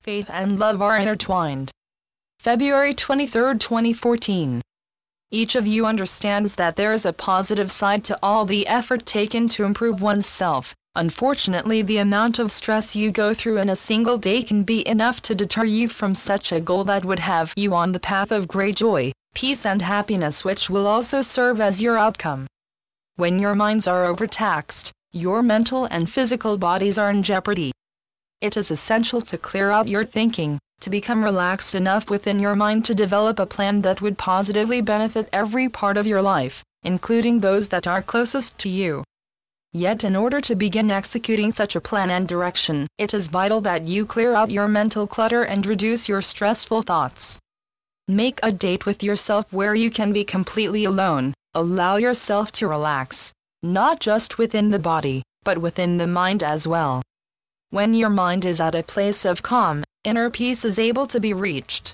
Faith and love are intertwined. February 23, 2014. Each of you understands that there is a positive side to all the effort taken to improve oneself. Unfortunately, the amount of stress you go through in a single day can be enough to deter you from such a goal that would have you on the path of great joy, peace and happiness, which will also serve as your outcome. When your minds are overtaxed, your mental and physical bodies are in jeopardy. It is essential to clear out your thinking, to become relaxed enough within your mind to develop a plan that would positively benefit every part of your life, including those that are closest to you. Yet in order to begin executing such a plan and direction, it is vital that you clear out your mental clutter and reduce your stressful thoughts. Make a date with yourself where you can be completely alone. Allow yourself to relax, not just within the body, but within the mind as well. When your mind is at a place of calm, inner peace is able to be reached.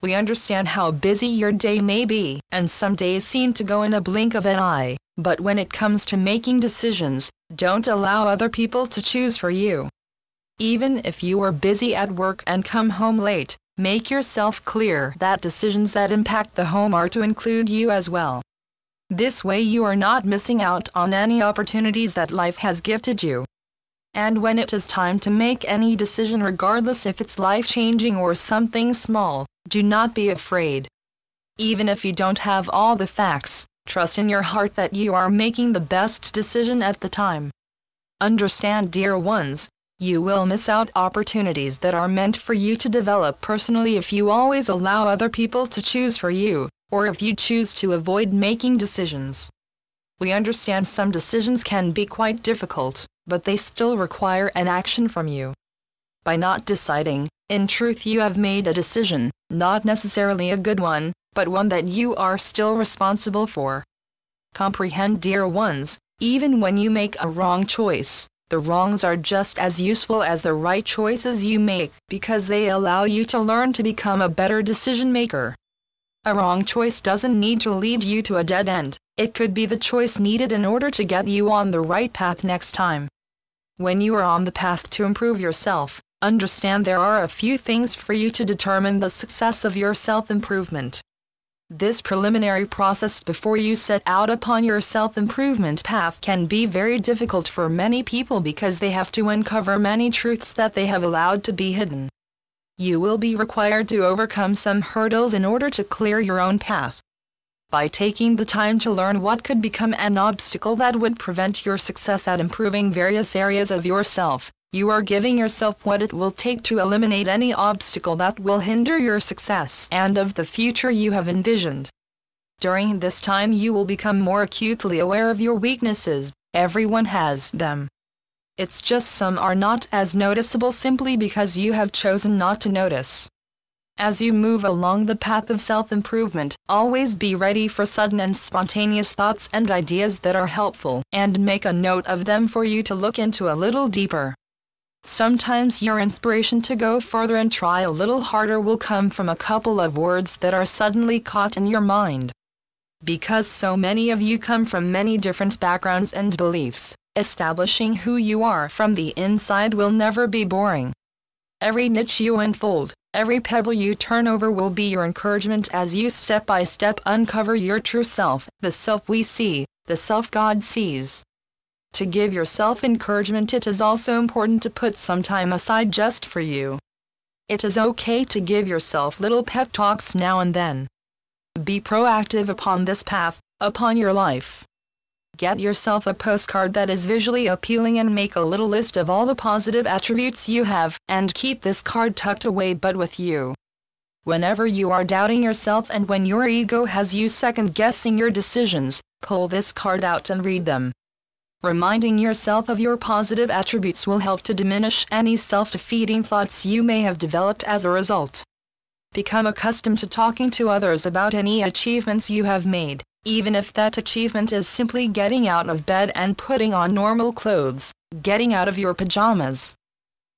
We understand how busy your day may be, and some days seem to go in a blink of an eye, but when it comes to making decisions, don't allow other people to choose for you. Even if you are busy at work and come home late, make yourself clear that decisions that impact the home are to include you as well. This way you are not missing out on any opportunities that life has gifted you. And when it is time to make any decision, regardless if it's life-changing or something small, do not be afraid. Even if you don't have all the facts, trust in your heart that you are making the best decision at the time. Understand, dear ones, you will miss out opportunities that are meant for you to develop personally if you always allow other people to choose for you, or if you choose to avoid making decisions. We understand some decisions can be quite difficult, but they still require an action from you. By not deciding, in truth you have made a decision, not necessarily a good one, but one that you are still responsible for. Comprehend, dear ones, even when you make a wrong choice, the wrongs are just as useful as the right choices you make, because they allow you to learn to become a better decision maker. A wrong choice doesn't need to lead you to a dead end. It could be the choice needed in order to get you on the right path next time. When you are on the path to improve yourself, understand there are a few things for you to determine the success of your self-improvement. This preliminary process before you set out upon your self-improvement path can be very difficult for many people because they have to uncover many truths that they have allowed to be hidden. You will be required to overcome some hurdles in order to clear your own path. By taking the time to learn what could become an obstacle that would prevent your success at improving various areas of yourself, you are giving yourself what it will take to eliminate any obstacle that will hinder your success and of the future you have envisioned. During this time you will become more acutely aware of your weaknesses. Everyone has them. It's just some are not as noticeable simply because you have chosen not to notice. As you move along the path of self-improvement, always be ready for sudden and spontaneous thoughts and ideas that are helpful, and make a note of them for you to look into a little deeper. Sometimes your inspiration to go further and try a little harder will come from a couple of words that are suddenly caught in your mind. Because so many of you come from many different backgrounds and beliefs, establishing who you are from the inside will never be boring. Every niche you unfold, every pebble you turn over will be your encouragement as you step by step uncover your true self, the self we see, the self God sees. To give yourself encouragement, it is also important to put some time aside just for you. It is okay to give yourself little pep talks now and then. Be proactive upon this path, upon your life. Get yourself a postcard that is visually appealing and make a little list of all the positive attributes you have, and keep this card tucked away but with you. Whenever you are doubting yourself and when your ego has you second-guessing your decisions, pull this card out and read them. Reminding yourself of your positive attributes will help to diminish any self-defeating thoughts you may have developed as a result. Become accustomed to talking to others about any achievements you have made, even if that achievement is simply getting out of bed and putting on normal clothes, getting out of your pajamas.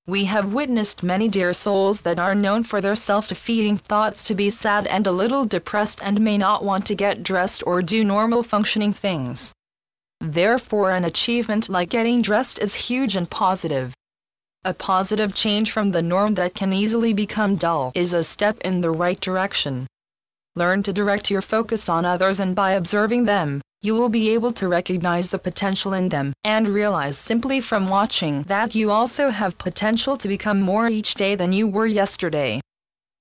We have witnessed many dear souls that are known for their self-defeating thoughts to be sad and a little depressed and may not want to get dressed or do normal functioning things. Therefore, an achievement like getting dressed is huge and positive. A positive change from the norm that can easily become dull is a step in the right direction. Learn to direct your focus on others, and by observing them, you will be able to recognize the potential in them and realize simply from watching that you also have potential to become more each day than you were yesterday.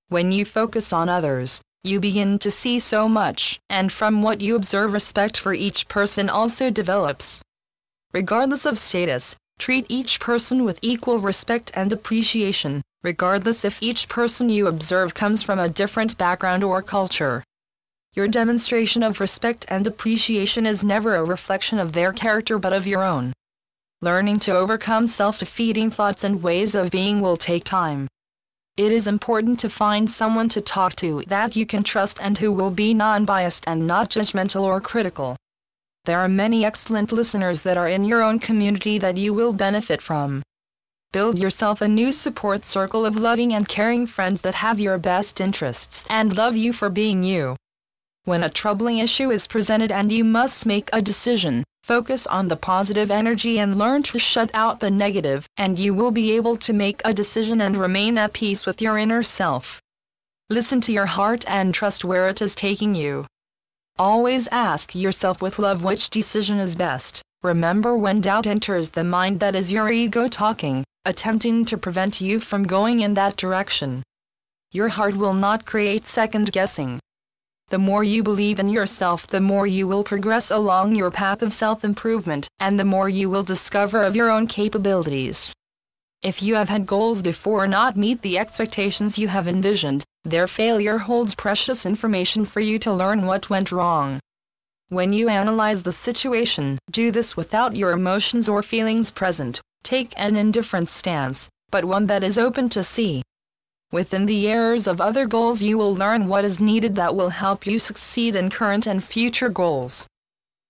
When you focus on others, you begin to see so much, and from what you observe, respect for each person also develops. Regardless of status, treat each person with equal respect and appreciation, regardless if each person you observe comes from a different background or culture. Your demonstration of respect and appreciation is never a reflection of their character but of your own. Learning to overcome self-defeating thoughts and ways of being will take time. It is important to find someone to talk to that you can trust and who will be non-biased and not judgmental or critical. There are many excellent listeners that are in your own community that you will benefit from. Build yourself a new support circle of loving and caring friends that have your best interests and love you for being you. When a troubling issue is presented and you must make a decision, focus on the positive energy and learn to shut out the negative, and you will be able to make a decision and remain at peace with your inner self. Listen to your heart and trust where it is taking you. Always ask yourself with love which decision is best. Remember, when doubt enters the mind, that is your ego talking, attempting to prevent you from going in that direction. Your heart will not create second guessing. The more you believe in yourself, the more you will progress along your path of self-improvement, and the more you will discover of your own capabilities. If you have had goals before not meet the expectations you have envisioned, their failure holds precious information for you to learn what went wrong. When you analyze the situation, do this without your emotions or feelings present. Take an indifferent stance, but one that is open to see. Within the errors of other goals, you will learn what is needed that will help you succeed in current and future goals.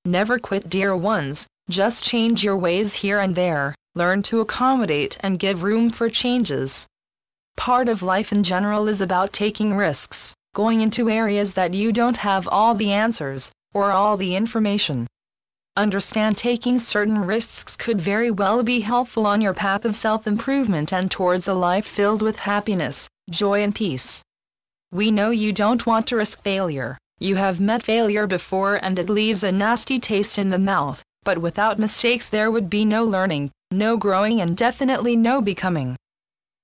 Never quit, dear ones, just change your ways here and there. Learn to accommodate and give room for changes. Part of life in general is about taking risks, going into areas that you don't have all the answers, or all the information. Understand taking certain risks could very well be helpful on your path of self-improvement and towards a life filled with happiness, joy and peace. We know you don't want to risk failure. You have met failure before and it leaves a nasty taste in the mouth, but without mistakes there would be no learning, no growing, and definitely no becoming.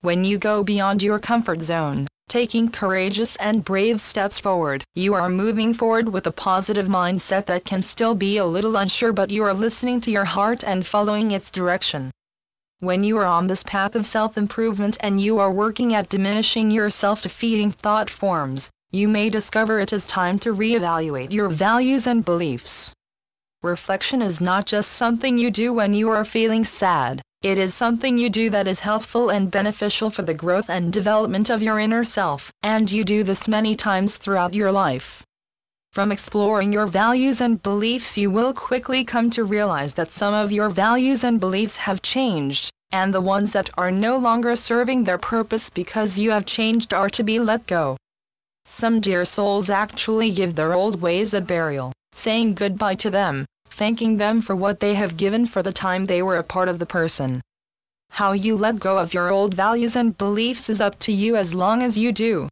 When you go beyond your comfort zone, taking courageous and brave steps forward, you are moving forward with a positive mindset that can still be a little unsure, but you are listening to your heart and following its direction. When you are on this path of self-improvement and you are working at diminishing your self-defeating thought forms, you may discover it is time to reevaluate your values and beliefs. Reflection is not just something you do when you are feeling sad. It is something you do that is helpful and beneficial for the growth and development of your inner self, and you do this many times throughout your life. From exploring your values and beliefs, you will quickly come to realize that some of your values and beliefs have changed, and the ones that are no longer serving their purpose because you have changed are to be let go. Some dear souls actually give their old ways a burial, saying goodbye to them, thanking them for what they have given for the time they were a part of the person. How you let go of your old values and beliefs is up to you as long as you do.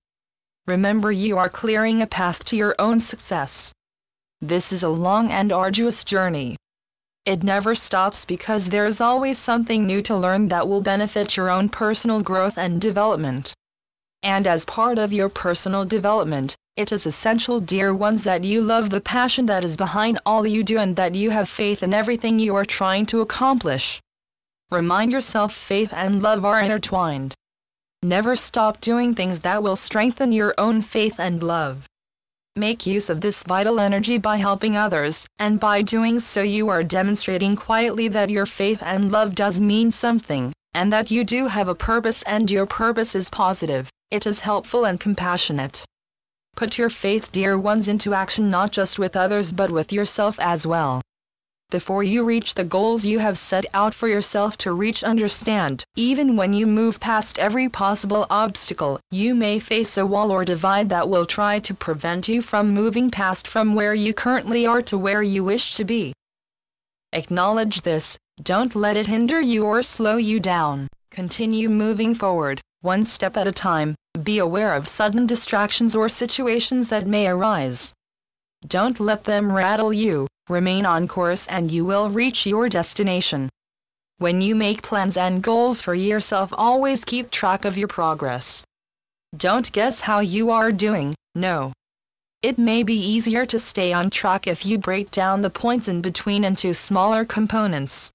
Remember, you are clearing a path to your own success. This is a long and arduous journey. It never stops because there is always something new to learn that will benefit your own personal growth and development. And as part of your personal development, it is essential, dear ones, that you love the passion that is behind all you do and that you have faith in everything you are trying to accomplish. Remind yourself faith and love are intertwined. Never stop doing things that will strengthen your own faith and love. Make use of this vital energy by helping others, and by doing so you are demonstrating quietly that your faith and love does mean something, and that you do have a purpose, and your purpose is positive, it is helpful and compassionate. Put your faith, dear ones, into action, not just with others but with yourself as well. Before you reach the goals you have set out for yourself to reach, understand, even when you move past every possible obstacle, you may face a wall or divide that will try to prevent you from moving past from where you currently are to where you wish to be. Acknowledge this, don't let it hinder you or slow you down. Continue moving forward, one step at a time. Be aware of sudden distractions or situations that may arise. Don't let them rattle you. Remain on course and you will reach your destination. When you make plans and goals for yourself, always keep track of your progress. Don't guess how you are doing, no. It may be easier to stay on track if you break down the points in between into smaller components.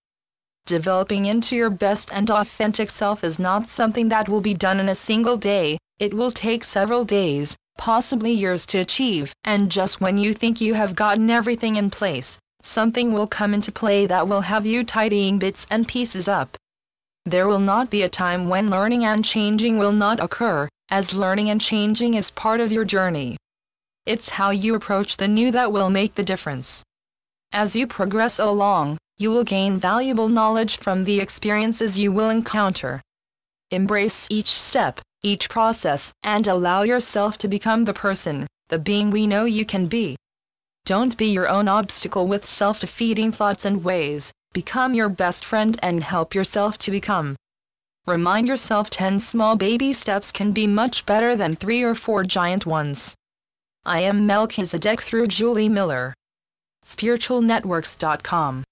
Developing into your best and authentic self is not something that will be done in a single day. It will take several days, possibly years to achieve, and just when you think you have gotten everything in place, something will come into play that will have you tidying bits and pieces up. There will not be a time when learning and changing will not occur, as learning and changing is part of your journey. It's how you approach the new that will make the difference. As you progress along, you will gain valuable knowledge from the experiences you will encounter. Embrace each step, each process, and allow yourself to become the person, the being we know you can be. Don't be your own obstacle with self-defeating thoughts and ways. Become your best friend and help yourself to become. Remind yourself 10 small baby steps can be much better than 3 or 4 giant ones. I am Melchizedek through Julie Miller. spiritualnetworks.com